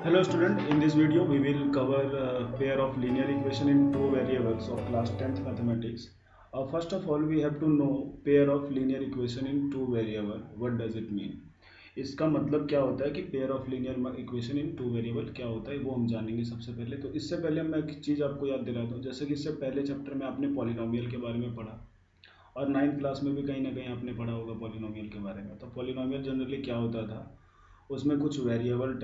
Hello student, in this video we will cover pair of linear equation in two variables of class 10th mathematics. First of all we have to know pair of linear equation in two variable. What does it mean? इसका मतलब क्या होता है कि pair of linear equation in two variable क्या होता है वो हम जानेंगे सबसे पहले। तो इससे पहले मैं एक चीज़ आपको याद दिलाता हूँ, जैसे कि इससे पहले चैप्टर में आपने पॉलिनोमियल के बारे में पढ़ा और 9th क्लास में भी कहीं ना कहीं आपने पढ़ा होगा पॉलिनोमियल के बारे में। तो पॉलिनोमियल जनरली क्या होता था, उसमें कुछ वेरिएबल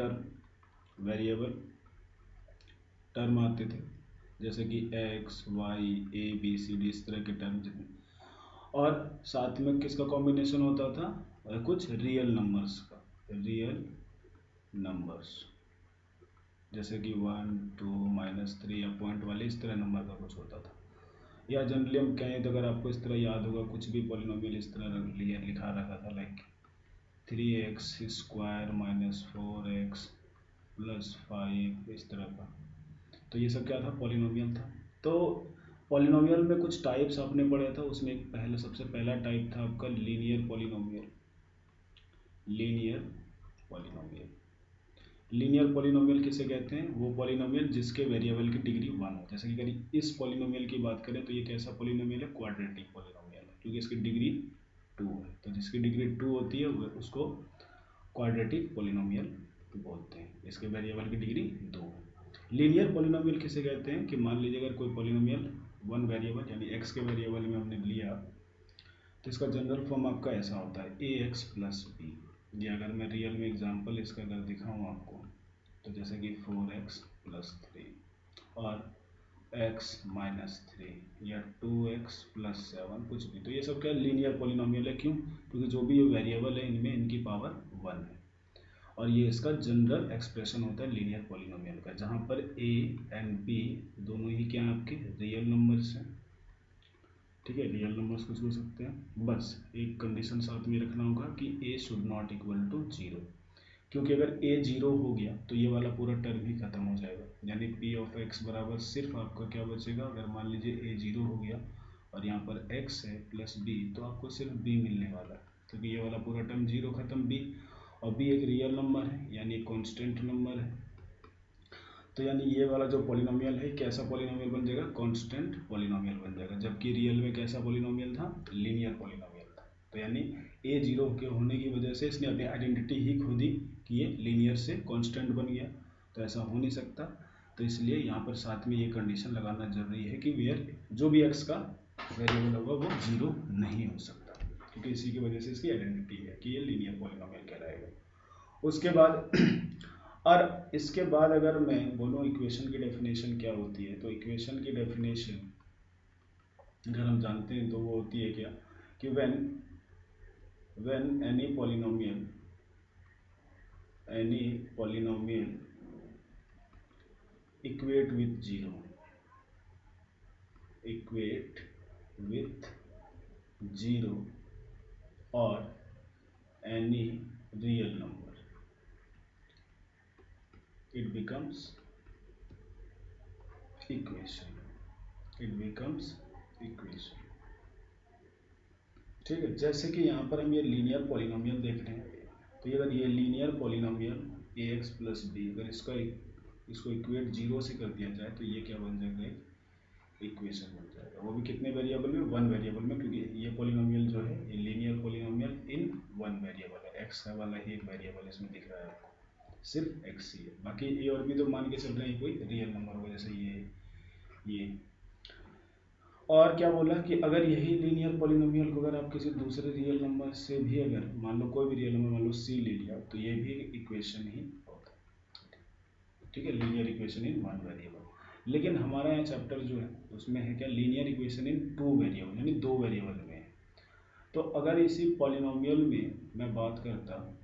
टर्म आते थे, जैसे कि X Y A B C D, इस तरह के टर्म जितने, और साथ में किसका कॉम्बिनेशन होता था, कुछ रियल नंबर्स का, रियल नंबर्स जैसे कि 1 2 -3 या पॉइंट वाले इस तरह नंबर का कुछ होता था। या जनरली हम कहें तो अगर आपको इस तरह याद होगा, कुछ भी पॉलिनोमियल इस तरह लिखा रखा था, लाइक 3x² -4x +5 इस तरह का। तो ये सब क्या था, पॉलिनोमियल था। तो पॉलिनोमियल में कुछ टाइप्स आपने पढ़ा था, उसमें सबसे पहला टाइप था आपका linear polynomial. Linear polynomial linear polynomial किसे कहते हैं, वो पॉलिनोमियल जिसके वेरिएबल की डिग्री 1 हो। जैसे कि अगर इस पॉलिनोमियल की बात करें तो ये कैसा पॉलिनोमियल है, क्वाड्रेटिक पॉलिनोमियल है, क्योंकि इसकी डिग्री 2 है। तो जिसकी डिग्री 2 होती है उसको क्वाड्रेटिक पॉलिनोमियल बोलते हैं, इसके वेरिएबल की डिग्री 2 है। लीनियर पॉलिनोमियल किसे कहते हैं कि मान लीजिए अगर कोई पॉलिनोमियल वन वेरिएबल यानी एक्स के वेरिएबल में हमने लिया, तो इसका जनरल फॉर्म आपका ऐसा होता है ए एक्स प्लस बी। ये अगर मैं रियल में एग्जांपल इसका अगर दिखाऊं आपको, तो जैसे कि 4x + 3 और x-3 या 2x + 7 कुछ भी, तो ये सब क्या लीनियर पॉलिनोमियल है। क्यों? क्योंकि जो भी ये वेरिएबल है इनमें इनकी पावर 1 है, और ये इसका जनरल एक्सप्रेशन होता है लीनियर पॉलिनोमियल का, जहाँ पर ए एंड बी दोनों ही क्या हैं, आपके रियल नंबर्स हैं। ठीक है, रियल नंबर्स कुछ हो सकते हैं, बस एक कंडीशन साथ में रखना होगा कि ए शुड नॉट इक्वल टू 0, क्योंकि अगर ए 0 हो गया तो ये वाला पूरा टर्म ही खत्म हो जाएगा, यानी पी ऑफ एक्स बराबर सिर्फ आपका क्या बचेगा, अगर मान लीजिए ए 0 हो गया और यहाँ पर एक्स है प्लस बी, तो आपको सिर्फ बी मिलने वाला है, क्योंकि ये वाला पूरा टर्म 0 खत्म बी, और बी एक रियल नंबर है यानी एक कांस्टेंट नंबर है। तो यानी ये वाला जो पॉलिनोमियल है कैसा पॉलिनोमियल बन जाएगा, कांस्टेंट पॉलिनोमियल बन जाएगा, जबकि रियल में कैसा पॉलिनोमियल था, लीनियर पॉलिनोमियल था। तो यानी ए 0 के होने की वजह से इसने अपनी आइडेंटिटी ही खो दी कि ये लीनियर से कांस्टेंट बन गया, तो ऐसा हो नहीं सकता। तो इसलिए यहाँ पर साथ में ये कंडीशन लगाना जरूरी है कि वेयर जो भी एक्स का वेरिएबल होगा वो 0 नहीं हो सकता, क्योंकि इसी की वजह से इसकी आइडेंटिटी है कि ये लीनियर पॉलिनोमियल कहलाएगा। उसके बाद और इसके बाद अगर मैं बोलूँ इक्वेशन की डेफिनेशन क्या होती है, तो इक्वेशन की डेफिनेशन अगर हम जानते हैं तो वो होती है क्या, कि when any polynomial equate with zero और any real number, it becomes equation। ठीक है, जैसे कि यहाँ पर हम ये लीनियर पॉलिनोमियल देख रहे हैं, तो अगर ये लीनियर पॉलिनोमियल ए एक्स प्लस बी, अगर इसको इक्वेट 0 से कर दिया जाए तो ये क्या बन जाएगा, इक्वेशन बन जाएगा, वो भी कितने वेरिएबल में, 1 वेरिएबल में, क्योंकि ये पॉलिनोमियल जो है ये लीनियर पॉलिनोमियल इन 1 वेरिएबल है, एक्स वाला ही एक वेरिएबल इसमें दिख रहा है आपको, सिर्फ एक्स ही है, बाकी ए और बी तो मान के चल रहे हैं कोई रियल नंबर हो, जैसे ये। और क्या बोला कि अगर यही लीनियर पॉलिनोमियल को अगर आप किसी दूसरे रियल नंबर से भी, अगर मान लो कोई भी रियल नंबर मान लो सी ले लिया, तो ये भी इक्वेशन ही होता है। ठीक है, लीनियर इक्वेशन इन 1 वेरिएबल। लेकिन हमारा यहाँ चैप्टर जो है उसमें है क्या, लीनियर इक्वेशन इन 2 वेरिएबल, यानी 2 वेरिएबल में है। तो अगर इसी पॉलिनोमियल में मैं बात करता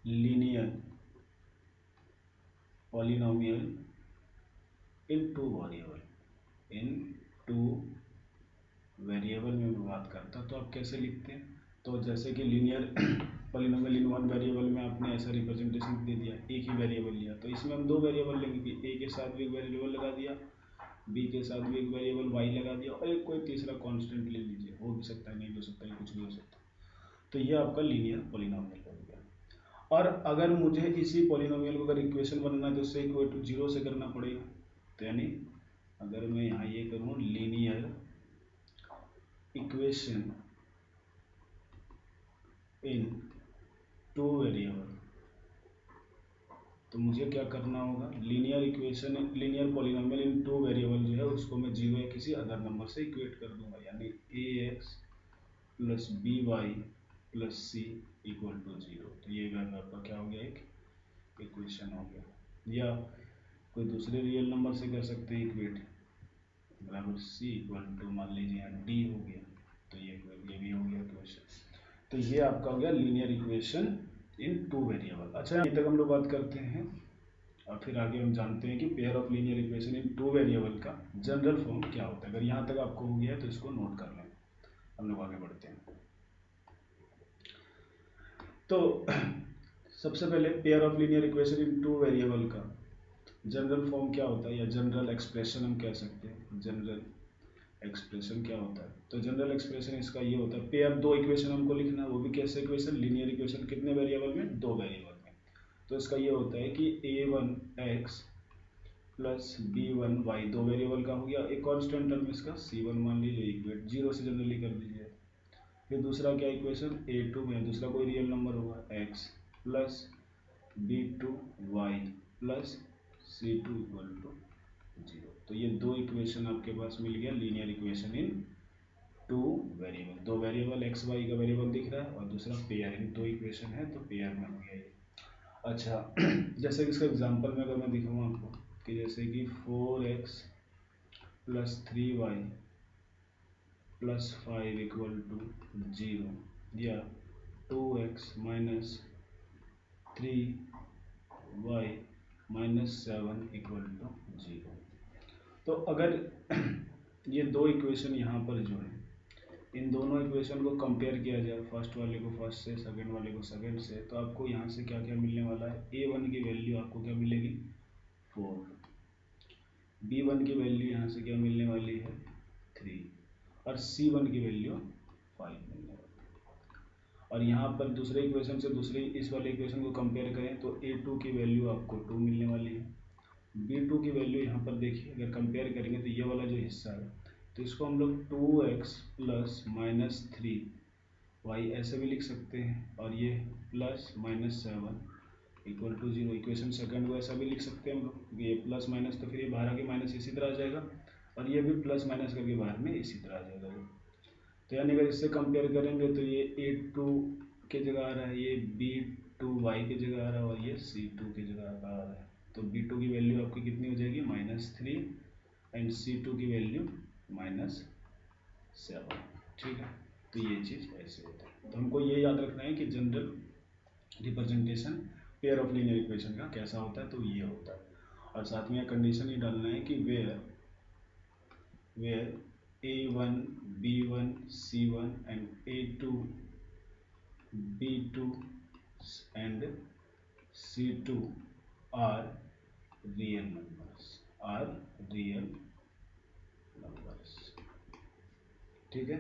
लीनियर पॉलिनोमियल इन 2 वेरिएबल में मैं बात करता, तो आप कैसे लिखते हैं, तो जैसे कि लीनियर पॉलिनोमियल इन 1 वेरिएबल में आपने ऐसा रिप्रेजेंटेशन दे दिया, एक ही वेरिएबल लिया, तो इसमें हम 2 वेरिएबल लेंगे कि ए के साथ भी एक वेरिएबल लगा दिया, बी के साथ भी एक वेरिएबल वाई लगा दिया, और एक कोई तीसरा कांस्टेंट ले लीजिए, हो भी सकता है नहीं हो सकता है, कुछ भी हो सकता है। तो ये आपका लीनियर पॉलिनोमियल हो गया। और अगर मुझे इसी पॉलिनोमियल को अगर इक्वेशन बनाना है तो उससे इक्वल टू 0 से करना पड़ेगा। तो यानी अगर मैं यहाँ ये करूँ linear equation in two variable, तो मुझे क्या करना होगा, लीनियर इक्वेशन लीनियर पॉलिनोमियल इन टू वेरिएबल जो है उसको मैं 0 या किसी अदर नंबर से इक्वेट कर दूंगा, यानी ax plus B Y plus C equal to 0। तो ये आपका क्या हो गया, एक इक्वेशन हो गया। या कोई दूसरे रियल नंबर से कर सकते हैं इक्वेट, बराबर सी इक्वल टू मान लीजिए यहाँ डी हो गया, तो ये भी हो गया इक्वेशन। तो ये आपका हो गया linear equation in two variable. अच्छा, यहाँ तक हम लोग बात करते हैं और फिर आगे हम जानते हैं कि pair of linear equation in two variable का जनरल फॉर्म क्या होता है। अगर यहाँ तक आपको हो गया है तो इसको नोट कर लें, हम लोग आगे बढ़ते हैं। तो सबसे पहले pair of linear equation in two variable का जनरल फॉर्म क्या होता है, या जनरल एक्सप्रेशन हम कह सकते हैं। जनरल एक्सप्रेशन क्या होता है, तो जनरल एक्सप्रेशन इसका ये होता है, पेयर दो इक्वेशन हमको लिखना है, वो भी कैसे इक्वेशन, लीनियर इक्वेशन, कितने वेरिएबल में, दो वेरिएबल में। तो इसका ये होता है कि a1x प्लस b1y दो वेरिएबल का हो गया, एक कांस्टेंट टर्म इसका c1 मान लीजिए, इक्वेट 0 से जनरली कर दीजिए। फिर दूसरा क्या इक्वेशन, a2 में दूसरा कोई रियल नंबर होगा x plus b2y plus c2 equal to 0। तो ये दो इक्वेशन आपके पास मिल गया, linear equation in two variable. दो वेरिएबल एक्स वाई का वेरिएबल दिख रहा है और दूसरा पेयरिंग, दो इक्वेशन है तो पेयर में हो गया ये। अच्छा जैसे कि इसका एग्जांपल में अगर मैं दिखाऊँ आपको कि जैसे कि 4x plus 3y plus 5 equal to 0, या 2x minus 3y minus 7 equal to 0। तो अगर ये दो इक्वेशन यहाँ पर जो है, इन दोनों इक्वेशन को कंपेयर किया जाए, फर्स्ट वाले को फर्स्ट से, सेकंड वाले को सेकंड से, तो आपको यहाँ से क्या क्या मिलने वाला है, a1 की वैल्यू आपको क्या मिलेगी 4, b1 की वैल्यू यहाँ से क्या मिलने वाली है 3, और c1 की वैल्यू 5 मिलने वाली है। और यहाँ पर दूसरे इक्वेशन से दूसरे इस वाले इक्वेशन को कंपेयर करें तो a2 की वैल्यू आपको 2 मिलने वाली है, b2 की वैल्यू यहाँ पर देखिए अगर कंपेयर करेंगे तो ये वाला जो हिस्सा है तो इसको हम लोग 2x प्लस माइनस 3y ऐसे भी लिख सकते हैं, और ये plus minus 7 equal to 0। Equation second को ऐसा भी लिख सकते हैं हम लोग, ये प्लस माइनस, तो फिर ये बाहर आके माइनस इसी तरह आ जाएगा, और ये भी प्लस माइनस करके बाहर में इसी तरह आ जाएगा। तो यानी अगर इससे कंपेयर करेंगे तो ये a2 की जगह आ रहा है, ये b2y की जगह आ रहा है, और ये c2 की जगह आ रहा है। तो b2 की वैल्यू आपकी कितनी हो जाएगी -3 एंड c2 की वैल्यू -7। ठीक है, तो ये चीज़ ऐसे होता है। तो हमको ये याद रखना है कि general representation pair of linear equation का कैसा होता है, तो ये होता है। और साथ में कंडीशन ये डालना है कि where a1 b1 c1 and a2 b2 and c2 are real numbers। ठीक है,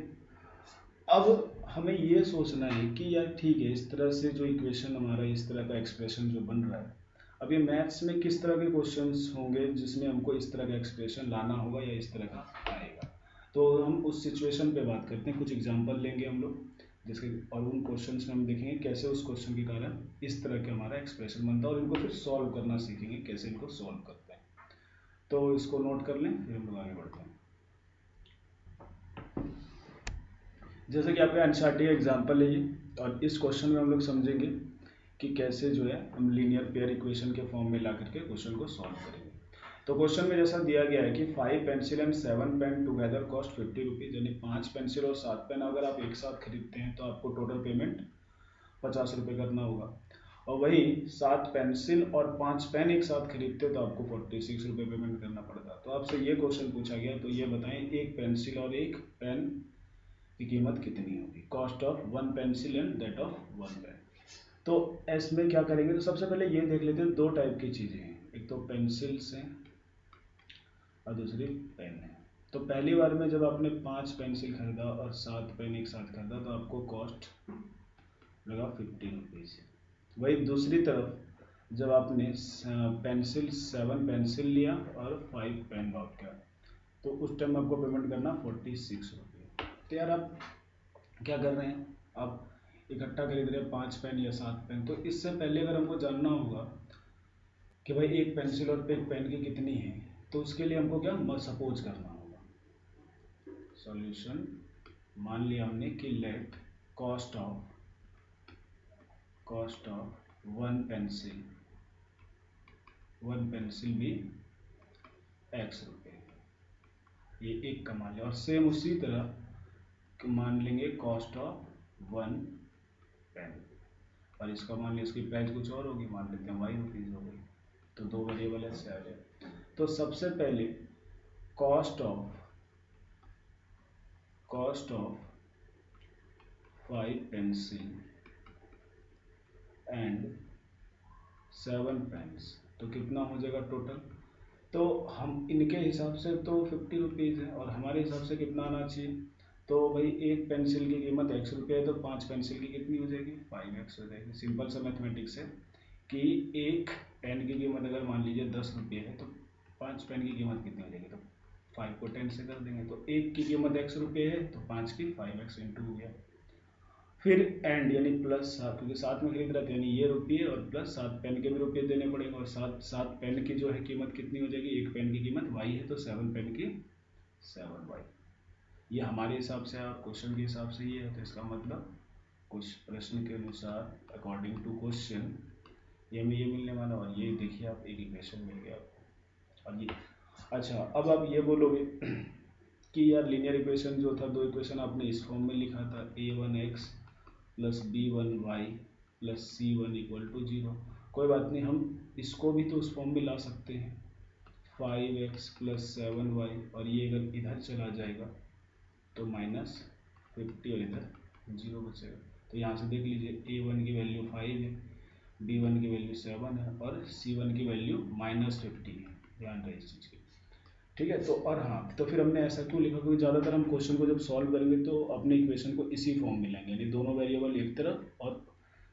अब हमें ये सोचना है कि यार ठीक है, इस तरह से जो इक्वेशन हमारा, इस तरह का एक्सप्रेशन जो बन रहा है, अब ये मैथ्स में किस तरह के क्वेश्चंस होंगे जिसमें हमको इस तरह का एक्सप्रेशन लाना होगा या इस तरह का आएगा। तो हम उस सिचुएशन पे बात करते हैं, कुछ एग्जांपल लेंगे हम लोग जिसके, और उन क्वेश्चंस में हम देखेंगे कैसे उस क्वेश्चन के कारण इस तरह का हमारा एक्सप्रेशन बनता है, और इनको फिर सॉल्व करना सीखेंगे कैसे इनको सॉल्व करते हैं। तो इसको नोट कर लें, फिर हम लोग आगे बढ़ते हैं। जैसे कि आपका एनसीईआरटी का एग्जाम्पल है ये, और इस क्वेश्चन में हम लोग समझेंगे कि कैसे जो है हम लीनियर पेयर इक्वेशन के फॉर्म में ला करके क्वेश्चन को सॉल्व करेंगे। तो क्वेश्चन में जैसा दिया गया है कि 5 pencil and 7 pen together cost 50 rupees, यानी 5 पेंसिल और 7 पेन अगर आप एक साथ खरीदते हैं तो आपको टोटल पेमेंट 50 रुपये करना होगा। और वही 7 पेंसिल और 5 पेन एक साथ खरीदते हो तो आपको 46 रुपये पेमेंट करना पड़ता है। तो आपसे ये क्वेश्चन पूछा गया, तो ये बताएं एक पेंसिल और एक पेन की कीमत कितनी होगी, cost of 1 pencil and that of 1 pen. तो इसमें क्या करेंगे, तो सबसे पहले ये देख लेते हैं, दो टाइप की चीज़ें हैं, एक तो पेंसिल्स हैं और दूसरी पेन है। तो पहली बार में जब आपने 5 पेंसिल खरीदा और 7 पेन एक साथ खरीदा तो आपको कॉस्ट लगा 50 रुपीज़, वही दूसरी तरफ जब आपने पेंसिल 7 पेंसिल लिया और 5 पेन लॉक किया तो उस टाइम आपको पेमेंट करना 46 रुपये। तो यार आप क्या कर रहे हैं, आप इकट्ठा खरीद रहे हैं 5 पेन या 7 पेन। तो इससे पहले अगर हमको जानना होगा कि भाई एक पेंसिल और एक पेन की कितनी है, तो उसके लिए हमको क्या सपोज करना होगा। सॉल्यूशन मान लिया हमने कि let cost of one pencil भी x रुपये, ये एक का मान लिया। और सेम उसी तरह मान लेंगे कॉस्ट ऑफ वन पेन, और इसका मान लिया इसकी प्राइस कुछ और होगी, मान लेते हैं ₹y हो गई। तो दो वेरिएबल है से आ गया। तो सबसे पहले cost of 5 pencil and 7 pens, तो कितना हो जाएगा टोटल। तो हम इनके हिसाब से तो 50 रुपीज़ है और हमारे हिसाब से कितना आना चाहिए। तो भाई एक पेंसिल की कीमत x रुपये है तो 5 पेंसिल की कितनी हो जाएगी, 5x हो जाएगी। सिंपल सा मैथमेटिक्स है कि एक पेन की कीमत अगर मान लीजिए 10 रुपये है तो 5 पेन की कीमत कितनी हो जाएगी, तो 5 को 10 से कर देंगे। तो एक की कीमत x रुपये है तो 5 की 5x इंटू हो गया। फिर एंड यानी प्लस 7, क्योंकि साथ में खरीद रहे थे यानी ये रुपये और प्लस 7 पेन के भी रुपये देने पड़ेंगे। और 7 पेन की जो है कीमत कितनी हो जाएगी, एक पेन की कीमत y है तो 7 पेन की 7y। ये हमारे हिसाब से क्वेश्चन के हिसाब से ये है, तो इसका मतलब कुछ प्रश्न के अनुसार अकॉर्डिंग टू क्वेश्चन ये में ये मिलने वाला। और ये देखिए आप एक इक्वेशन मिल गया आपको। और ये अच्छा, अब आप ये बोलोगे कि यार लीनियर इक्वेशन जो था, दो इक्वेशन आपने इस फॉर्म में लिखा था a1x plus b1y plus c1 equal to 0। कोई बात नहीं, हम इसको भी तो उस फॉर्म में ला सकते हैं, 5x प्लस 7y, और ये अगर इधर चला जाएगा तो -50 और इधर 0 बचेगा। तो यहाँ से देख लीजिए a1 की वैल्यू 5 है, b1 की वैल्यू 7 है और c1 की वैल्यू -50 है। ध्यान रहे इस चीज़ की, ठीक है। तो और हाँ, तो फिर हमने ऐसा क्यों लिखा, क्योंकि ज़्यादातर हम क्वेश्चन को जब सॉल्व करेंगे तो अपने इक्वेशन को इसी फॉर्म में लेंगे, यानी दोनों वेरिएबल एक तरफ और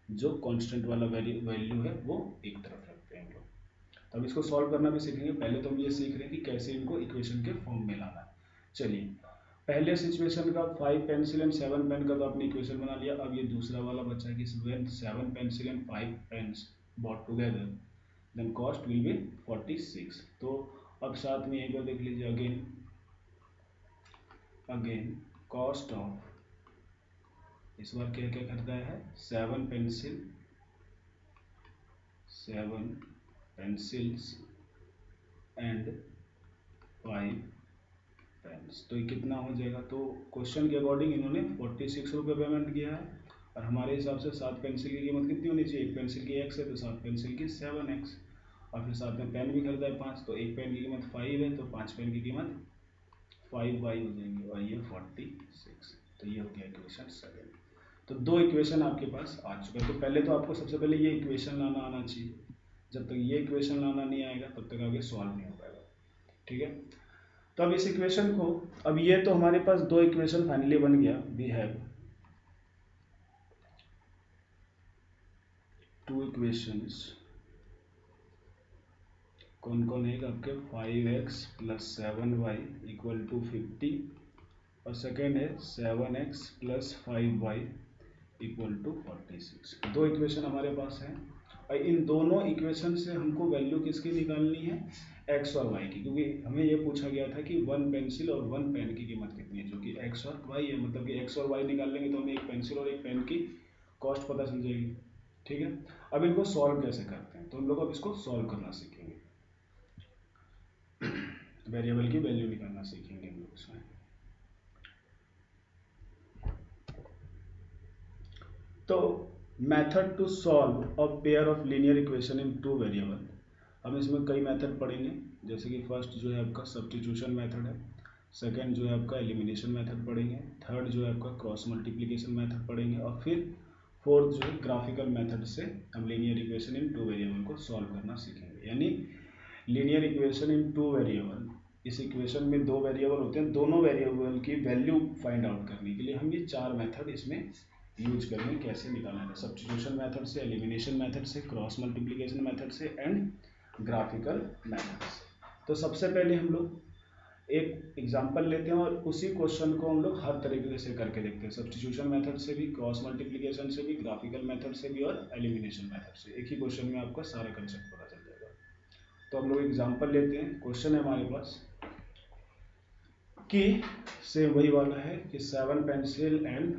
जो कांस्टेंट वाला वैल्यू है वो एक तरफ रखते हैं हम लोग। तो अब इसको सॉल्व करना भी सीखेंगे। पहले तो हम ये सीख रहे हैं कि कैसे इनको इक्वेशन के फॉर्म में लाना है। चलिए, पहले सिचुएशन का 5 पेंसिल एंड 7 पेन का तो आपने इक्वेशन बना लिया। अब ये दूसरा वाला बचा है कि 7 pencil and 5 pens bought together then cost will be 46। तो अब साथ में यहीं पर देख लीजिए अगेन कॉस्ट ऑफ, इस बार क्या क्या करता है, 7 पेंसिल्स एंड 5 पेन्स, तो ये कितना हो जाएगा। तो क्वेश्चन के अकॉर्डिंग इन्होंने 46 रुपये पेमेंट किया है और हमारे हिसाब से 7 पेंसिल की कीमत कितनी होनी चाहिए, एक पेंसिल की x है तो 7 पेंसिल की 7x, और फिर साथ में पेन भी खरीदा है 5, तो एक पेन की कीमत 5 है तो 5 पेन की कीमत 5y हो जाएंगी और ये 46। तो ये हो गया इक्वेशन 7। तो दो इक्वेशन आपके पास आ चुका है। तो पहले तो आपको सबसे पहले ये इक्वेशन लाना आना चाहिए। जब तक ये इक्वेशन लाना नहीं आएगा तब तक आगे सॉल्व नहीं हो पाएगा, ठीक है। तो अब इस इक्वेशन को, अब ये तो हमारे पास दो इक्वेशन फाइनली बन गया। वी हैव टू इक्वेशंस, कौन कौन है आपके, 5x plus 7y equal to 50 और सेकेंड है 7x plus 5y equal to 46। दो इक्वेशन हमारे पास हैं और इन दोनों इक्वेशन से हमको वैल्यू किसकी निकालनी है, x और y की, क्योंकि हमें ये पूछा गया था कि वन पेंसिल और वन पेन की कीमत कितनी है, जो कि x और y है। मतलब कि x और y निकाल लेंगे तो हमें एक पेंसिल और एक पेन की कॉस्ट पता चल जाएगी, ठीक है। अब इनको सॉल्व कैसे करते हैं, तो हम लोग अब इसको सॉल्व करना सीखेंगे, वेरिएबल की वैल्यू निकालना सीखेंगे हम लोग इसमें। तो method to solve a pair of linear equation in two variable, हम इसमें कई मेथड पढ़ेंगे। जैसे कि फर्स्ट जो है आपका सब्स्टिट्यूशन मेथड है, सेकंड जो है आपका एलिमिनेशन मेथड पढ़ेंगे, थर्ड जो है आपका क्रॉस मल्टीप्लिकेशन मेथड पढ़ेंगे और फिर फोर्थ जो है ग्राफिकल मेथड से हम linear equation in two variable को सॉल्व करना सीखेंगे। यानी linear equation in two variable, इस इक्वेशन में दो वेरिएबल होते हैं, दोनों वेरिएबल की वैल्यू फाइंड आउट करने के लिए हम ये चार मेथड इसमें यूज करने कैसे निकालना है, सब्स्टिट्यूशन मेथड से, एलिमिनेशन मेथड से, क्रॉस मल्टीप्लिकेशन मेथड से एंड ग्राफिकल मेथड से। तो सबसे पहले हम लोग एक एग्जांपल लेते हैं और उसी क्वेश्चन को हम लोग हर तरीके से करके देखते हैं, सब्स्टिट्यूशन मेथड से भी, क्रॉस मल्टीप्लिकेशन से भी, ग्राफिकल मेथड से भी और एलिमिनेशन मेथड से। एक ही क्वेश्चन में आपका सारा कंसेप्ट पता चल जाएगा। तो हम लोग एग्जांपल लेते हैं। क्वेश्चन है हमारे पास कि सेम वही वाला है कि 7 pencil and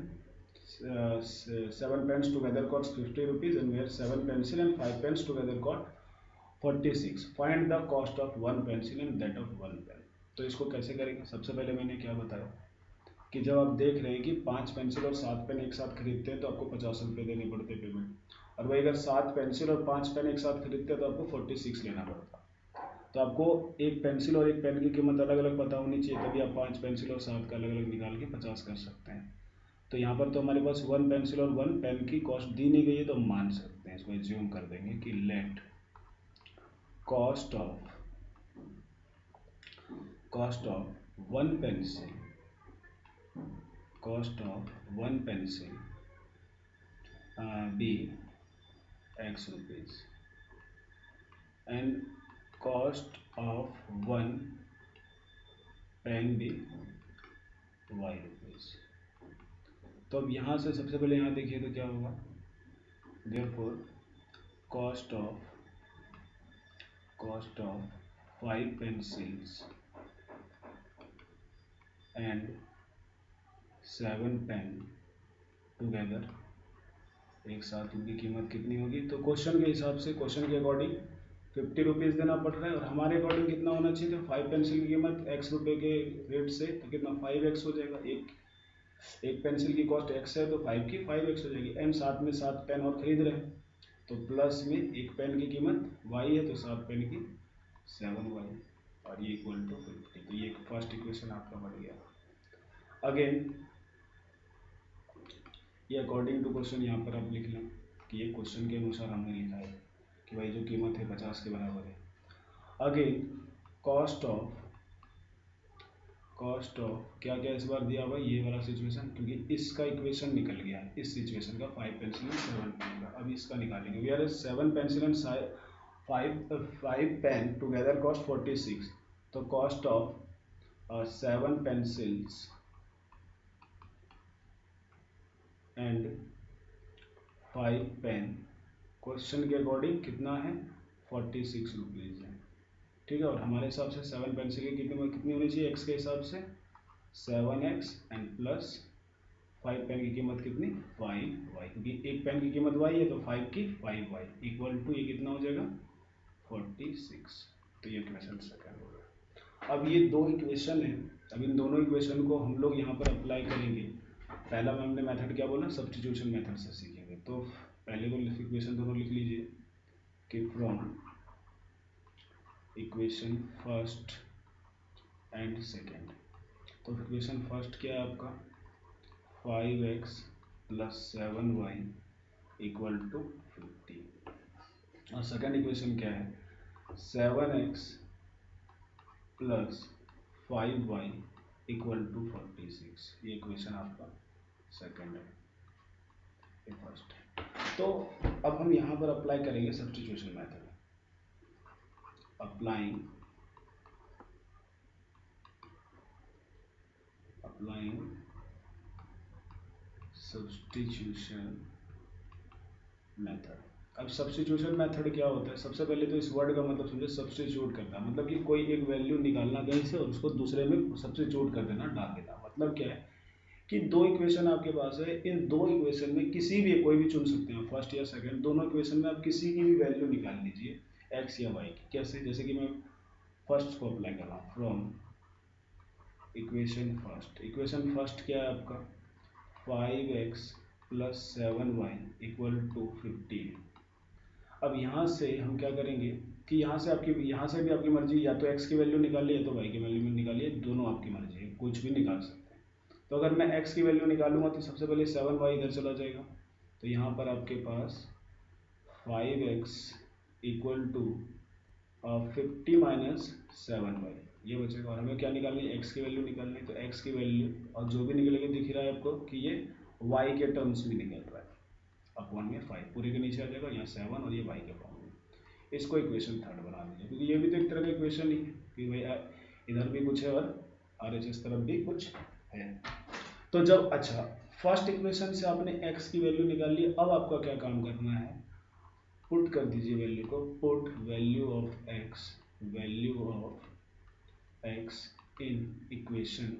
7 pens together cost 50 rupees and where 7 pencil and 5 pens together cost 46। Find the cost of 1 pencil and that of 1 pen. तो इसको कैसे करेंगे? सबसे पहले मैंने क्या बताया कि जब आप देख रहे हैं कि 5 पेंसिल और 7 पेन एक साथ खरीदते हैं तो आपको 50 रुपये देने पड़ते हैं पेमेंट, और वही अगर 7 पेंसिल और 5 पेन एक साथ खरीदते हैं तो आपको 46 लेना पड़ता। तो आपको एक पेंसिल और एक पेन की कीमत अलग अलग पता होनी चाहिए, तभी आप 5 पेंसिल और 7 का अलग अलग निकाल के 50 कर सकते हैं। तो यहाँ पर तो हमारे पास 1 पेंसिल और 1 पेन की कॉस्ट दी नहीं गई है, तो हम मान सकते हैं, इसको एज्यूम कर देंगे कि let cost of 1 pencil be X rupees and cost of 1 pen be Y rupees. तो अब यहाँ से सबसे पहले यहाँ देखिए तो क्या होगा, therefore cost of 5 pencils and 7 pen together, एक साथ उनकी कीमत कितनी होगी? तो क्वेश्चन के हिसाब से, क्वेश्चन के अकॉर्डिंग 50 रुपीज़ देना पड़ रहा है, और हमारे अकॉर्डिंग कितना होना चाहिए? तो 5 पेंसिल की कीमत X रुपये के रेट से तो कितना 5X हो जाएगा। एक पेंसिल की कॉस्ट X है तो 5 की 5X हो जाएगी। एंड साथ में 7 पेन और खरीद रहे हैं तो प्लस में एक पेन की कीमत Y है तो 7 पेन की 7Y, और ये इक्वल टू 50। तो ये फर्स्ट इक्वेशन आपका बन गया। अगेन ये अकॉर्डिंग टू क्वेश्चन यहाँ पर आप लिख लें कि ये क्वेश्चन के अनुसार हमने लिखा है कि भाई जो कीमत है 50 के बराबर है। अगेन कॉस्ट ऑफ क्या क्या इस बार दिया हुआ, ये वाला सिचुएशन, क्योंकि इसका इक्वेशन निकल गया है इस सिचुएशन का, 5 पेंसिल एंड 7 पेन का। अब इसका निकालेंगे। We are 7 pencil and 5 pen together cost 46। तो cost of 7 pencils and 5 pen question के अकॉर्डिंग कितना है? 46 रुपीज़ है, ठीक है। और हमारे हिसाब से 7 पेंसिल की कीमत कितनी होनी चाहिए? X के हिसाब से 7X एंड प्लस 5 पेन की कीमत कितनी? 5Y, क्योंकि एक पेन की कीमत Y है तो 5 की 5Y इक्वल टू ये कितना हो जाएगा? 46। तो ये इक्वेशन सेकंड हो गया। अब ये दो इक्वेशन है, अब इन दोनों इक्वेशन को हम लोग यहाँ पर अप्लाई करेंगे। पहला में हमने मेथड क्या बोला? सब्स्टिट्यूशन मेथड से सीखेंगे। तो पहले को इक्वेशन दोनों लिख लीजिए कि from equation first and second. तो इक्वेशन फर्स्ट क्या है आपका? 5X plus 7Y equal to 50, और सेकेंड इक्वेशन क्या है? 7X plus 5Y equal to 46। ये इक्वेशन आपका सेकेंड है, ये फर्स्ट है। तो अब हम यहाँ पर अप्लाई करेंगे substitution method. Applying substitution method. अब सब्स्टिट्यूशन मेथड क्या होता है? सबसे पहले तो इस वर्ड का मतलब समझे, सब्स्टिट्यूट करना, मतलब कि कोई एक वैल्यू निकालना कहीं से और उसको दूसरे में सब्स्टिट्यूट कर देना, डाल देना। मतलब क्या है कि दो इक्वेशन आपके पास है, इन दो इक्वेशन में किसी भी कोई भी चुन सकते हैं, फर्स्ट या सेकंड, दोनों इक्वेशन में आप किसी की भी वैल्यू निकाल लीजिए X या Y की। कैसे? जैसे कि मैं फर्स्ट को अप्लाई कर रहा हूँ, फ्रॉम इक्वेशन फर्स्ट क्या है आपका? 5X plus 7Y equal to 50। अब यहाँ से हम क्या करेंगे कि यहाँ से भी आपकी मर्जी, या तो X की वैल्यू निकालिए या तो Y की वैल्यू निकालिए, दोनों आपकी मर्जी है, कुछ भी निकाल सकते हैं। तो अगर मैं X की वैल्यू निकालूंगा तो सबसे पहले 7Y इधर चला जाएगा, तो यहाँ पर आपके पास 5X equal to 50 minus 7Y ये बचेगा। और हमें क्या निकालनी है? X की वैल्यू निकालनी है। तो X की वैल्यू, और जो भी निकलेगी दिख रहा है आपको कि ये वाई के टर्म्स में निकल रहा है, अपॉन में 5 पूरे के नीचे आ जाएगा, यहाँ 7 और ये वाई के फॉर्म में। इसको इक्वेशन थर्ड बना दीजिए, क्योंकि ये भी तो एक तरह का इक्वेशन ही है कि भाई इधर भी कुछ है और RHS तरफ भी कुछ है। तो जब अच्छा फर्स्ट इक्वेशन से आपने x की वैल्यू निकाल ली, अब आपका क्या काम करना है, पुट कर दीजिए वैल्यू को, put value of x in equation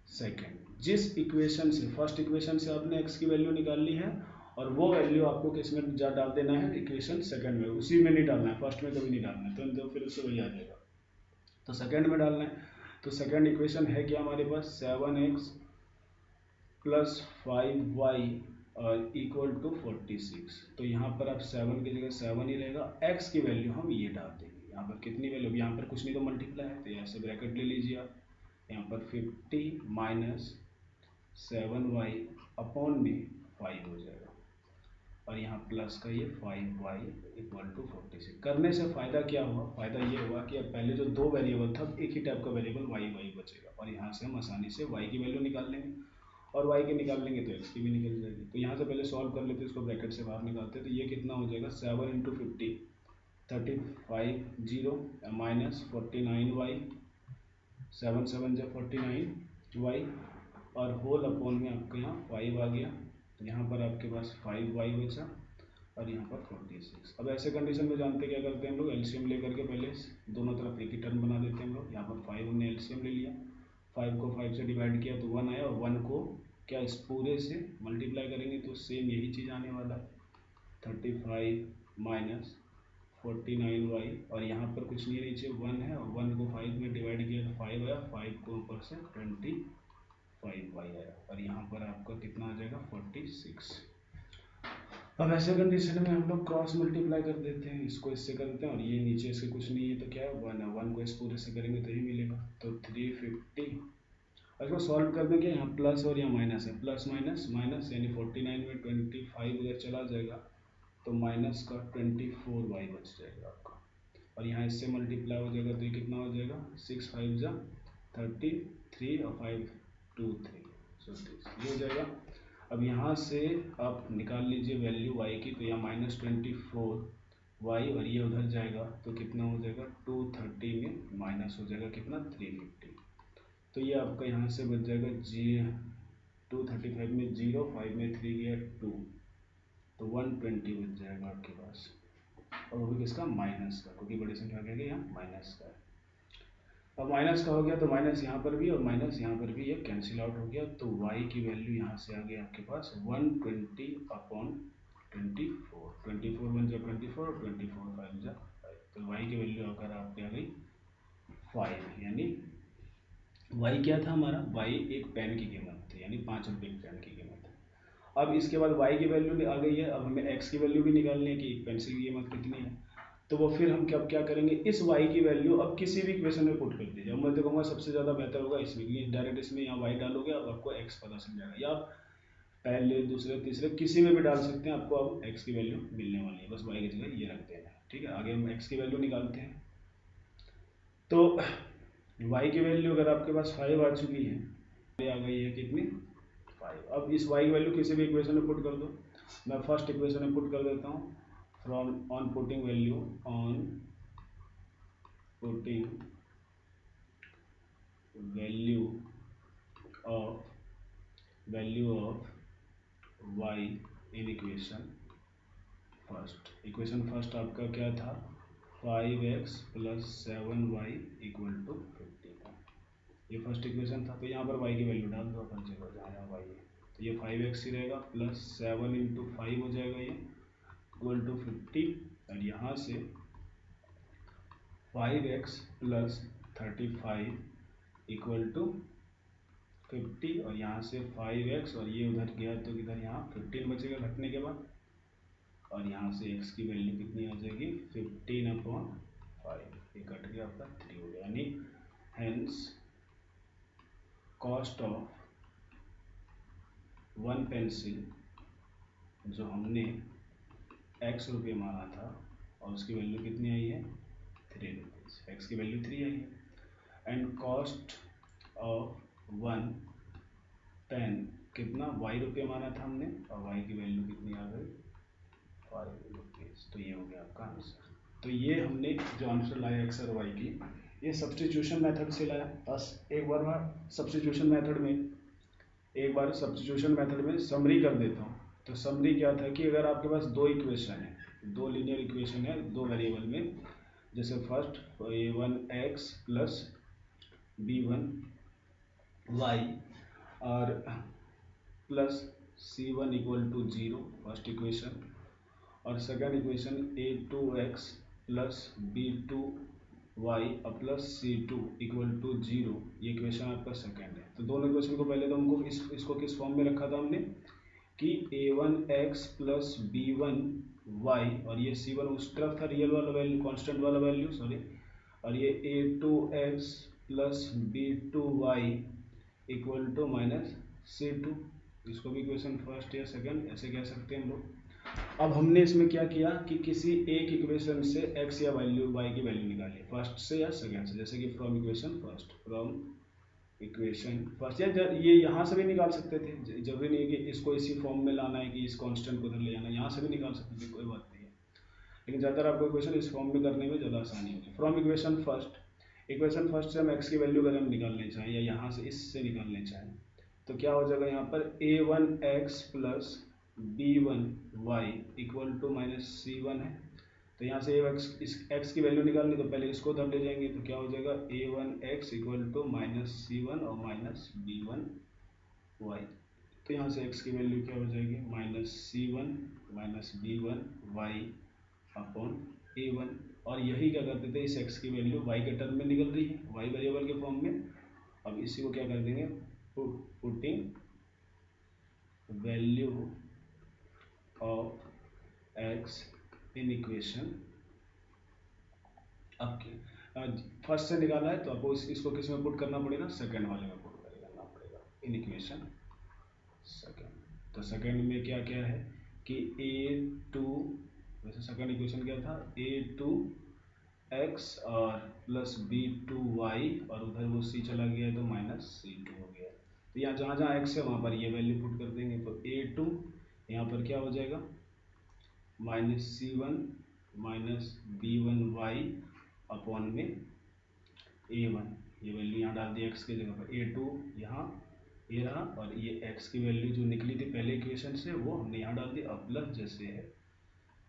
second. जिस इक्वेशन से फर्स्ट इक्वेशन से आपने x की वैल्यू निकाल ली है और वो वैल्यू आपको किस में जा डाल देना है, इक्वेशन सेकंड में, उसी में नहीं डालना है, फर्स्ट में कभी नहीं डालना है, तो फिर उससे वही आ जाएगा, तो सेकंड में डालना है। तो सेकंड इक्वेशन है क्या हमारे पास, 7x प्लस 5y और इक्वल टू 46। तो यहाँ पर आप 7 की जगह 7 ही रहेगा, x की वैल्यू हम ये डाल देंगे, यहाँ पर कितनी वैल्यू, यहाँ पर कुछ नहीं तो मल्टीप्लाई है, तो यहाँ से ब्रैकेट ले लीजिए आप, यहाँ पर 50 माइनस 7y अपॉन में 5 हो जाएगा, और यहाँ प्लस का ये 5y इक्वल टू 46। करने से फ़ायदा क्या हुआ, फ़ायदा ये हुआ कि अब पहले जो दो वेरिएबल था, एक ही टाइप का वेरिएबल y बचेगा, और यहाँ से हम आसानी से y की वैल्यू निकाल लेंगे, और y की निकाल लेंगे तो x की भी निकल जाएगी। तो यहाँ से पहले सॉल्व कर लेते हैं, इसको ब्रैकेट से बाहर निकालते हैं, तो ये कितना हो जाएगा, 7 इंटू 50 35 0 माइनस 49y, 7 7 जब 49y, और होल अपॉन में आपके यहाँ 5 आ गया, यहाँ पर आपके पास 5y बचा, और यहाँ पर 46। अब ऐसे कंडीशन में जानते क्या करते हैं हम लोग, एलसीएम लेकर के पहले दोनों तरफ एक ही टर्म बना देते हैं हम लोग। यहाँ पर 5 हमने एलसीएम ले लिया, 5 को 5 से डिवाइड किया तो 1 आया, और 1 को क्या इस पूरे से मल्टीप्लाई करेंगे तो सेम यही चीज़ आने वाला है, 35 माइनस 49y, और यहाँ पर कुछ नहीं नीचे 1 है, और 1 को 5 में डिवाइड किया तो 5 आया, 5 को ऊपर से 25y आया, और यहाँ पर आपका कितना आ जाएगा, 46। अब ऐसे कंडीशन में हम लोग क्रॉस मल्टीप्लाई कर देते हैं, इसको इससे करते हैं, और ये नीचे इसके कुछ नहीं है तो क्या है, 1 है, 1 को इस पूरे से करेंगे तो ही मिलेगा, तो 350। और इसको सॉल्व कर देंगे, यहाँ प्लस और यहाँ माइनस है, प्लस माइनस माइनस, यानी 49 में 25 अगर चला जाएगा तो माइनस का 24y बच जाएगा आपका, और यहाँ इससे मल्टीप्लाई हो जाएगा तो ये कितना हो जाएगा, 6 5 जा 33 और 5 2 3 so 30 ये हो जाएगा। अब यहाँ से आप निकाल लीजिए वैल्यू y की, तो यहाँ माइनस 24y, और ये उधर जाएगा तो कितना हो जाएगा, 230 में माइनस हो जाएगा कितना, 350। तो ये आपका यहाँ से बच जाएगा 235 में 0, 5 में 3 गया 2, तो 120 बच जाएगा आपके पास, और वो भी किसका, माइनस का, क्योंकि बड़ी संख्या क्या है, यहाँ माइनस का है। अब माइनस का हो गया तो माइनस यहाँ पर भी और माइनस यहाँ पर भी ये कैंसिल आउट हो गया, तो y की वैल्यू यहाँ से आ गया आपके पास 120 अपॉन 24, 24 1 जा 24 और 24 5 जा 5, तो y की वैल्यू अगर आपके आ गई 5, यानी y क्या था हमारा, y एक पेन की कीमत थी, यानी 5 रुपये की पेन की कीमत है। अब इसके बाद y की वैल्यू आ गई है, अब हमें x की वैल्यू भी निकालनी है कि एक पेंसिल की कीमत कितनी है, तो वो फिर हम क्या करेंगे, इस y की वैल्यू अब किसी भी इक्वेशन में पुट कर दीजिए। मैं तो कहूँगा सबसे ज़्यादा बेहतर होगा इसमें, क्योंकि डायरेक्ट इसमें यहाँ y डालोगे अब आपको x पता चल जाएगा, या आप पहले दूसरे तीसरे किसी में भी डाल सकते हैं, आपको अब x की वैल्यू मिलने वाली है, बस y की जगह ये रख देना है, ठीक है। आगे हम x की वैल्यू निकालते हैं, तो y की वैल्यू अगर आपके पास 5 आ चुकी है, आ गई है कितनी, 5। अब इस y की वैल्यू किसी भी इक्वेशन में पुट कर दो, मैं फर्स्ट इक्वेशन में पुट कर देता हूँ, from on putting value of y in equation first आपका क्या था, 5x plus 7y equal to 50, ये फर्स्ट इक्वेशन था। तो यहाँ पर y की वैल्यू डाल दो अपन जगह जहाँ यहाँ y है, तो ये 5x ही रहेगा, प्लस 7 इंटू 5 हो जाएगा ये इक्वल टू 50, और यहाँ से 5x प्लस 35 इक्वल टू 50, और यहाँ से 5x और ये उधर गया तो इधर यहाँ 15 बचेगा घटने के बाद, और यहाँ से x की वैल्यू कितनी आ जाएगी, 15/5, ये कट गया आपका 3 हो गया, यानी हेंस कॉस्ट ऑफ 1 पेंसिल जो हमने x रुपये माना था और उसकी वैल्यू कितनी आई है, 3 रुपीज़, x की वैल्यू 3 आई है, एंड कॉस्ट ऑफ 1 पेन कितना ₹y माना था हमने, और y की वैल्यू कितनी आ गई, ₹5। तो ये हो गया आपका आंसर। तो ये हमने जो आंसर लाया x और y की, ये सब्स्टिट्यूशन मेथड से लाया। बस एक बार सब्स्टिट्यूशन मेथड में समरी कर देता हूँ। तो समरी क्या था कि अगर आपके पास दो इक्वेशन है, दो लीनियर इक्वेशन है दो वेरिएबल में, जैसे फर्स्ट a1x प्लस b1y और plus c1 equal to 0 first equation, और second equation a2x plus b2y और प्लस c2 इक्वल टू 0, ये इक्वेशन आपका सेकेंड है। तो दोनों इक्वेशन को पहले तो हमको इसको किस फॉर्म में रखा था हमने कि a1x प्लस b1y, और ये c1 उस तरफ था रियल वाला वैल्यू, कांस्टेंट वाला वैल्यू सॉरी, और ये a2x plus b2y equal to minus c2, इसको भी इक्वेशन फर्स्ट या सेकंड ऐसे कह सकते हैं हम लोग। अब हमने इसमें क्या किया कि किसी एक इक्वेशन से x या वैल्यू y की वैल्यू निकाली, फर्स्ट से या सेकंड से, जैसे कि फ्रॉम इक्वेशन फर्स्ट, या ये यहाँ से भी निकाल सकते थे, जरूरी नहीं है कि इसको इसी फॉर्म में लाना है कि इस कांस्टेंट को उधर ले जाना, यहाँ से भी निकाल सकते थे, कोई बात नहीं है। लेकिन ज़्यादातर आपको इक्वेशन इस फॉर्म में करने में ज़्यादा आसानी होगी। फ्रॉम इक्वेशन फर्स्ट से हम x की वैल्यू अगर हम निकालने चाहें या यहाँ से इससे निकालने चाहें, तो क्या हो जाएगा यहाँ पर a1x plus b1y equal to minus c1 है। तो यहाँ से इस x की वैल्यू निकालनी, तो पहले इसको उधर ले जाएंगे, तो क्या हो जाएगा a1x equal to minus c1 और माइनस b1y। तो यहाँ से x की वैल्यू क्या हो जाएगी, minus c1 minus b1y upon a1, और यही क्या करते थे, इस x की वैल्यू y के टर्म में निकल रही है, y वेरिएबल के फॉर्म में। अब इसी को क्या कर देंगे, putting value of x in equation, अब फर्स्ट से निकाला है तो आपको इसको किस में पुट करना पड़ेगा, सेकंड वाले में पुट करना पड़ेगा, इन इक्वेशन सेकंड। तो सेकंड में क्या क्या है कि a2, वैसे सेकंड इक्वेशन क्या था, a2x और प्लस b2y, और उधर वो c चला गया है तो माइनस c2 हो गया। तो यहाँ जहाँ जहाँ x है वहाँ पर ये वैल्यू पुट कर देंगे, तो a2 यहाँ पर क्या हो जाएगा, minus c1 minus b1y upon में a1, ये वैल्यू यहाँ डाल दी x की जगह पर, a2 यहाँ ये रहा, और ये x की वैल्यू जो निकली थी पहले इक्वेशन से वो हमने यहाँ डाल दी, अब प्लस जैसे है।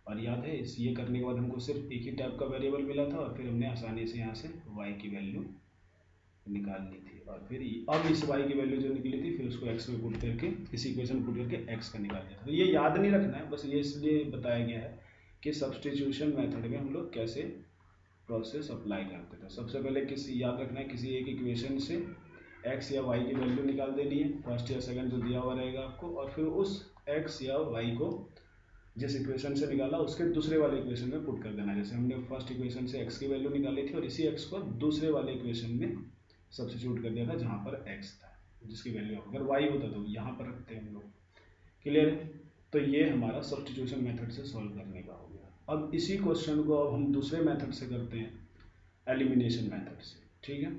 और याद है इस ये करने के बाद हमको सिर्फ एक ही टाइप का वेरिएबल मिला था, और फिर हमने आसानी से यहाँ से y की वैल्यू निकालनी थी, और फिर अब इस y की वैल्यू जो निकली थी फिर उसको x में पुट करके, इस इक्वेशन में पुट करके x का निकाल दिया था। तो ये याद नहीं रखना है, बस ये इसलिए बताया गया है कि सब्स्टिट्यूशन मेथड में हम लोग कैसे प्रोसेस अप्लाई करते थे। सबसे पहले याद रखना है, किसी एक इक्वेशन से x या y की वैल्यू निकाल देनी है, फर्स्ट या सेकंड जो दिया हुआ रहेगा आपको, और फिर उस x या y को जिस इक्वेशन से निकाला उसके दूसरे वाले इक्वेशन में पुट कर देना। जैसे हमने फर्स्ट इक्वेशन से x की वैल्यू निकाली थी और इसी x को दूसरे वाले इक्वेशन में सब्स्टिट्यूट कर दिया था जहाँ पर x था, जिसकी वैल्यू अगर y होता तो यहाँ पर रखते हैं हम लोग। क्लियर है? तो ये हमारा सब्स्टिट्यूशन मेथड से सॉल्व करने का हो गया। अब इसी क्वेश्चन को अब हम दूसरे मेथड से करते हैं, एलिमिनेशन मेथड से। ठीक है,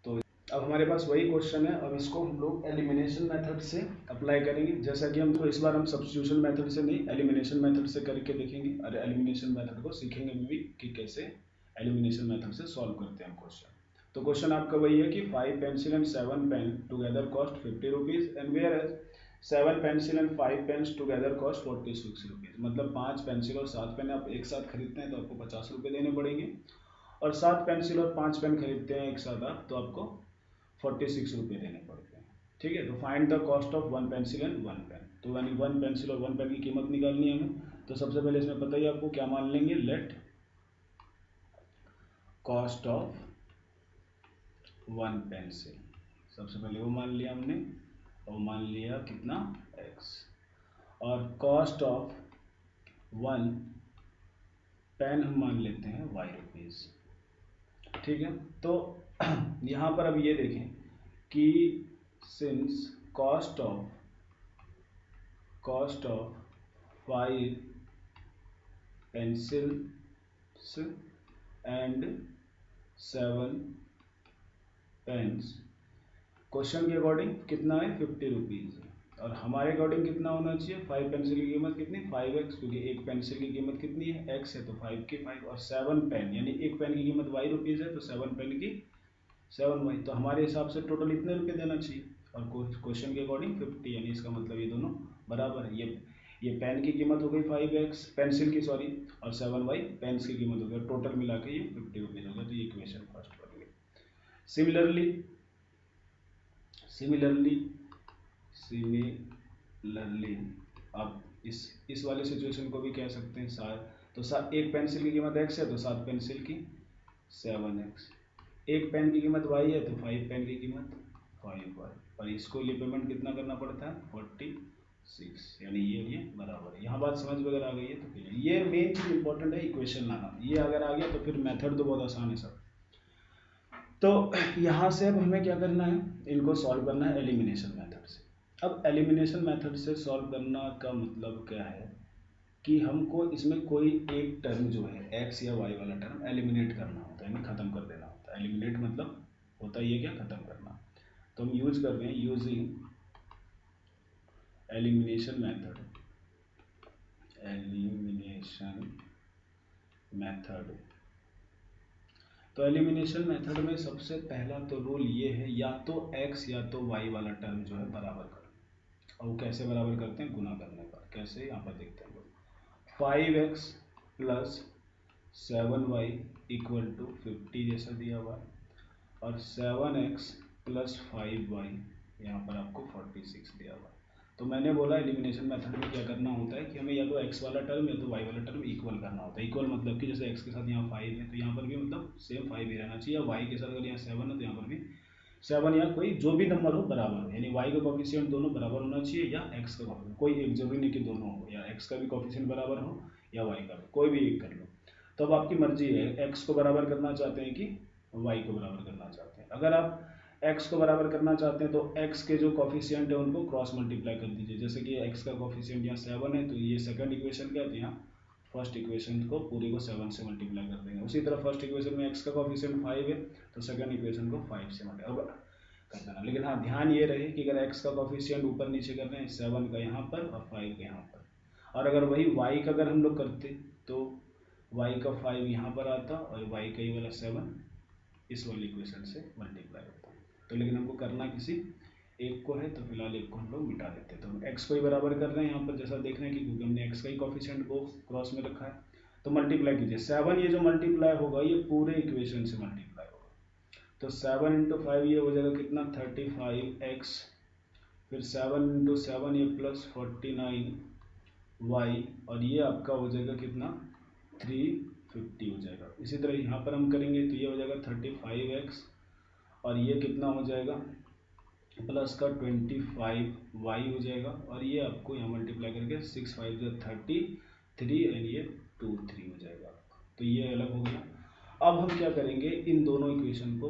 तो अब हमारे पास वही क्वेश्चन है, अब इसको हम लोग एलिमिनेशन मेथड से अप्लाई करेंगे। जैसा कि हमको इस बार हम सब्स्टिट्यूशन मेथड से नहीं एलिमिनेशन मेथड से करके देखेंगे, और एलिमिनेशन मेथड को सीखेंगे भी कि कैसे एलिमिनेशन मेथड से सॉल्व करते हैं क्वेश्चन। तो क्वेश्चन आपका वही है कि 5 pencil and 7 pen together cost 50 rupees, and whereas 7 pencil and 5 pens together cost 46 rupees. मतलब 5 पेंसिल और 7 पेन आप एक साथ खरीदते हैं तो आपको 50 रुपये देने पड़ेंगे, और 7 पेंसिल और 5 पेन खरीदते हैं एक साथ आप तो आपको 46 रुपये देने पड़ते हैं। ठीक है, तो find the cost of 1 pencil and 1 pen. तो यानी 1 पेंसिल और 1 पेन की कीमत निकालनी है हमें। तो सबसे पहले इसमें पता ही आपको क्या मान लेंगे, लेट कॉस्ट ऑफ 1 पेंसिल, सबसे पहले वो मान लिया हमने, और मान लिया कितना x, और कॉस्ट ऑफ 1 पेन हम मान लेते हैं y रुपीज। ठीक है, तो यहाँ पर अब ये देखें कि since cost of 5 pencils and 7 pens question के अकॉर्डिंग कितना है 50 रुपीज़, और हमारे अकॉर्डिंग कितना होना चाहिए, 5 पेंसिल की कीमत कितनी 5x, क्योंकि एक पेंसिल की कीमत कितनी है x है तो 5 की 5, और 7 पेन यानी एक पेन की कीमत y रुपीज़ है तो 7 पेन की 7y, तो हमारे हिसाब से टोटल इतने रुपये देना चाहिए, और क्वेश्चन के अकॉर्डिंग 50, यानी इसका मतलब ये दोनों बराबर है। ये पेन की कीमत हो गई 5x पेंसिल की सॉरी, और 7y पेन्स की कीमत हो गई, टोटल मिला के ये 50 रुपीज़ हो गया, तो ये इक्वेशन फर्स्ट बन गई। सिमिलरली अब इस वाले सिचुएशन को भी कह सकते हैं, तो एक पेंसिल की कीमत x है तो 7 पेंसिल की 7x, एक पेन की कीमत y है तो 5 पेन की कीमत 5y, और इसको लिए पेमेंट कितना करना पड़ता है 46, यानी ये बराबर है। यहाँ बात समझ वगैरह आ गई है तो क्लियर, ये मेन चीज इंपॉर्टेंट है इक्वेशन लाना, ये अगर आ गया तो फिर मेथड तो बहुत आसान है सर। तो यहाँ से अब हमें क्या करना है, इनको सॉल्व करना है एलिमिनेशन मेथड से। अब एलिमिनेशन मेथड से सॉल्व करना का मतलब क्या है कि हमको इसमें कोई एक टर्म जो है x या y वाला टर्म एलिमिनेट करना होता है, यानी खत्म कर देना होता है। एलिमिनेट मतलब होता ही है क्या, खत्म करना। तो हम यूज कर रहे हैं यूजिंग एलिमिनेशन मेथड। तो एलिमिनेशन मेथड में सबसे पहला तो रूल ये है, या तो x या तो y वाला टर्म जो है बराबर करो, और वो कैसे बराबर करते हैं, गुना करने पर। कैसे, यहाँ पर देखते हैं, 5x plus 7y equal to 50 जैसा दिया हुआ, और 7x प्लस 5y यहाँ पर आपको 46 दिया हुआ। तो मैंने बोला एलिमिनेशन मेथड में क्या करना होता है कि हमें या तो x वाला टर्म या तो y वाला टर्म इक्वल करना होता है। इक्वल मतलब कि जैसे x के साथ यहाँ 5 है तो यहाँ पर भी मतलब सेम 5 ही रहना चाहिए, y के साथ अगर यहाँ 7 है तो यहाँ पर भी 7 या कोई जो भी नंबर हो बराबर हो, यानी y का कॉफिशिएंट दोनों बराबर होना चाहिए या x का कॉफिशिएंट, कोई एक जरूरी नहीं कि दोनों हो, या x का भी कॉफिशिएंट बराबर हो या y का, कोई भी एक कर लो। तो अब आपकी मर्जी है, x को बराबर करना चाहते हैं कि y को बराबर करना चाहते हैं। अगर आप x को बराबर करना चाहते हैं तो x के जो कॉफिशिएंट है उनको क्रॉस मल्टीप्लाई कर दीजिए। जैसे कि x का कॉफिशिएंट यहाँ 7 है तो ये सेकंड इक्वेशन क्या है, तो यहाँ फर्स्ट इक्वेशन को पूरी को 7 से मल्टीप्लाई कर देंगे। उसी तरह फर्स्ट इक्वेशन में x का कॉफिशिएंट 5 है तो सेकंड इक्वेशन को 5 से मल्टीप्लाई कर देना। लेकिन हाँ ध्यान ये रहे कि अगर x का कॉफिशिएंट ऊपर नीचे कर रहे हैं, 7 का यहाँ पर और 5 का यहाँ पर, और अगर वही y का अगर हम लोग करते तो y का 5 यहाँ पर आता और y का ये वाला 7 इस वाली इक्वेशन से मल्टीप्लाई होता। तो लेकिन हमको करना किसी एक को है तो फिलहाल एक को हम लोग मिटा देते हैं। तो हम x को ही बराबर कर रहे हैं यहाँ पर, जैसा देख रहे हैं कि क्योंकि हमने x का ही कॉफिशिएंट को क्रॉस में रखा है। तो मल्टीप्लाई कीजिए, 7 ये जो मल्टीप्लाई होगा ये पूरे इक्वेशन से मल्टीप्लाई होगा, तो 7 इंटू 5 ये हो जाएगा कितना 35x, फिर 7 इंटू 7 ये प्लस 49y, और ये आपका हो जाएगा कितना 350 हो जाएगा। इसी तरह यहाँ पर हम करेंगे तो ये हो जाएगा 35x, और ये कितना हो जाएगा प्लस का 25y हो जाएगा, और ये आपको यहाँ मल्टीप्लाई करके 6 5 33 एंड ये 2 3 हो जाएगा। तो ये अलग हो गया। अब हम क्या करेंगे, इन दोनों इक्वेशन को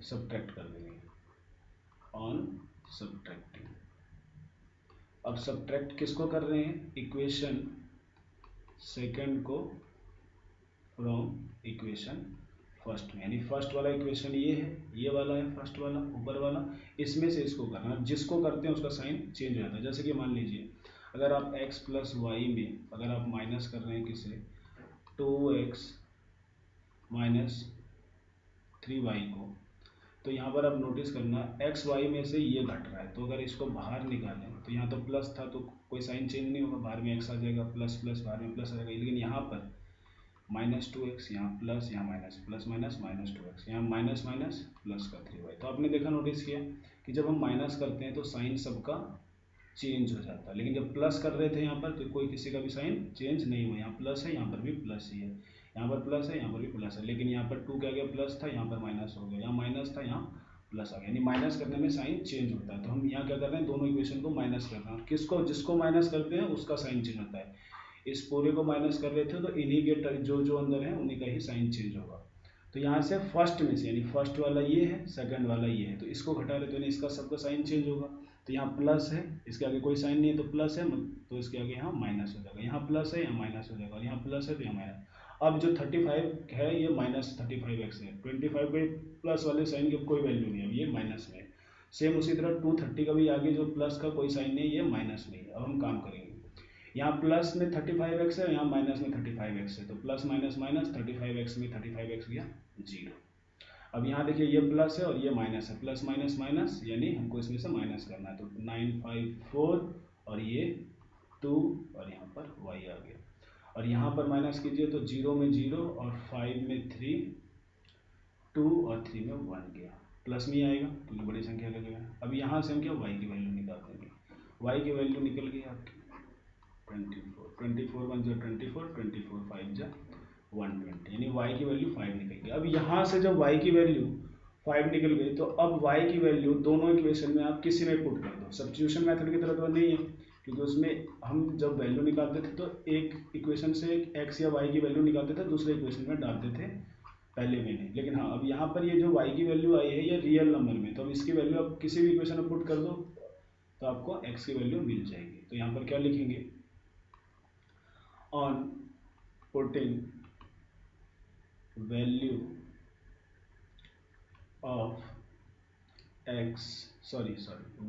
सब्ट्रैक्ट कर देंगे ऑन सब्ट्रैक्टिंग। अब सब्ट्रैक्ट किसको कर रहे हैं, इक्वेशन सेकंड को फ्रॉम इक्वेशन फर्स्ट में, यानी फर्स्ट वाला इक्वेशन ये है, ये वाला है फर्स्ट वाला ऊपर वाला, इसमें से इसको करना। जिसको करते हैं उसका साइन चेंज हो जाता है। जैसे कि मान लीजिए अगर आप x प्लस वाई में अगर आप माइनस कर रहे हैं किसे 2x माइनस 3y को, तो यहाँ पर आप नोटिस करना x y में से ये घट रहा है, तो अगर इसको बाहर निकालें तो यहाँ तो प्लस था तो कोई साइन चेंज नहीं होगा, बाहर में x आ जाएगा, प्लस प्लस बाहर में प्लस आ जाएगा। लेकिन यहाँ पर -2x यहाँ प्लस, यहाँ माइनस, प्लस माइनस -2x, यहाँ माइनस माइनस प्लस का 3y। तो आपने देखा नोटिस किया कि जब हम माइनस करते हैं तो साइन सबका चेंज हो जाता है, लेकिन जब प्लस कर रहे थे यहाँ पर तो कोई किसी का भी साइन चेंज नहीं हुआ। यहाँ प्लस है, यहाँ पर भी प्लस ही है, यहाँ पर प्लस है, यहाँ पर भी प्लस है, लेकिन यहाँ पर 2 क्या गया प्लस था, यहाँ पर माइनस हो गया, यहाँ माइनस था, यहाँ प्लस आ गया, यानी माइनस करने में साइन चेंज होता है। तो हम यहाँ क्या कर रहे हैं, दोनों इक्वेशन को माइनस कर रहे हैं। किसको, जिसको माइनस करते हैं उसका साइन चेंज होता है। इस पूरे को माइनस कर रहे थे तो इन्हीं के जो अंदर है उन्हीं का ही साइन चेंज होगा। तो यहाँ से फर्स्ट में से, यानी फर्स्ट वाला ये है, सेकंड वाला ये है, तो इसको घटा रहे तो यानी इसका सबका साइन चेंज होगा। तो यहाँ प्लस है, इसके आगे कोई साइन नहीं है तो प्लस है, तो इसके आगे यहाँ माइनस हो जाएगा। यहाँ प्लस है, यहाँ माइनस हो जाएगा, और यहाँ प्लस है तो यहाँ माइनस। अब जो 35 है ये -35x है, 25 के प्लस वाले साइन की कोई वैल्यू नहीं है, अब ये माइनस में। सेम उसी तरह 230 का भी आगे जो प्लस का कोई साइन नहीं है, माइनस नहीं है। अब हम काम करेंगे, यहाँ प्लस में 35x है, यहाँ माइनस में 35x है, तो प्लस माइनस माइनस 35x में 35x गया 0। अब यहाँ देखिए ये प्लस है और ये माइनस है, प्लस माइनस माइनस यानी हमको इसमें से माइनस करना है, तो 954 और ये 2 और यहाँ पर y आ गया। और यहाँ पर माइनस कीजिए तो 0 में 0 और 5 में 3, 2 और 3 में 1 गया, प्लस में आएगा क्योंकि बड़ी संख्या लगेगा। अब यहाँ से हम क्या y की वैल्यू निकाल देंगे, y की वैल्यू निकल गई आपकी 24, 24 1 जो 24, 24 5 जा 120, यानी y की वैल्यू 5 निकल गई। अब यहाँ से जब y की वैल्यू 5 निकल गई तो अब y की वैल्यू दोनों इक्वेशन में आप किसी में पुट कर दो। सब्स्टिट्यूशन मेथड की तरह तो नहीं है, क्योंकि उसमें हम जब वैल्यू निकालते थे तो एक इक्वेशन से x या y की वैल्यू निकालते थे, दूसरे इक्वेशन में डालते थे पहले में नहीं। लेकिन हाँ, अब यहाँ पर ये जो y की वैल्यू आई है ये रियल नंबर में, तो अब इसकी वैल्यू आप किसी भी इक्वेशन में पुट कर दो तो आपको x की वैल्यू मिल जाएगी। तो यहाँ पर क्या लिखेंगे, on putting value of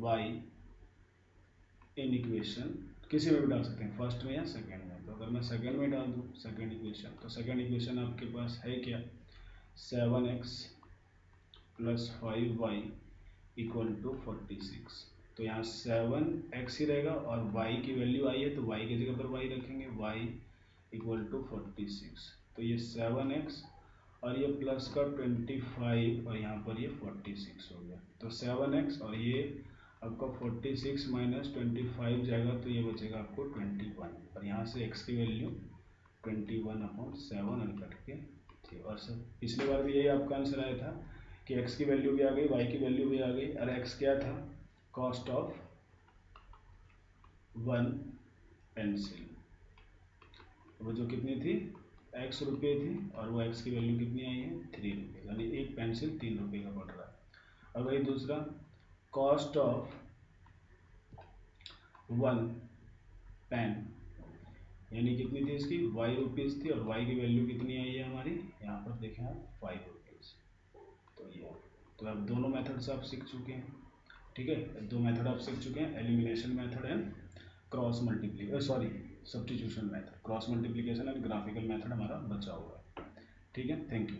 y in equation, किसी में भी डाल सकते हैं, फर्स्ट में या सेकंड में। तो अगर मैं सेकंड में डाल दूँ सेकंड इक्वेशन, तो सेकंड इक्वेशन आपके पास है क्या, 7x plus 5y equal to 46। तो यहाँ 7x ही रहेगा और y की वैल्यू आई है तो y की जगह पर y रखेंगे, y इक्वल टू 46। तो ये 7x और ये प्लस का 25 और यहाँ पर ये 46 हो गया। तो 7x और ये आपका 46 माइनस 25 जाएगा तो ये बचेगा आपको 21, और यहाँ से x की वैल्यू 21/7 और कट के थी। और सर पिछली बार भी यही आपका आंसर आया था कि x की वैल्यू भी आ गई, y की वैल्यू भी आ गई, और x क्या था, कॉस्ट ऑफ 1 पेंसिल, वो जो कितनी थी, x रुपये थी, और वो x की वैल्यू कितनी आई है, 3 रुपये, यानी एक पेंसिल 3 रुपये का पड़ रहा है। और वही दूसरा, कॉस्ट ऑफ 1 पेन, यानी कितनी थी इसकी, y रुपीज़ थी, और y की वैल्यू कितनी आई है हमारी, यहाँ पर देखें आप 5 रुपीज़। तो ये, तो अब दोनों मेथड्स आप सीख चुके हैं, ठीक है, दो मेथड आप सीख चुके हैं, elimination method and cross substitution method. Cross multiplication and graphical method हमारा बचा हुआ है, ठीक है। Thank you.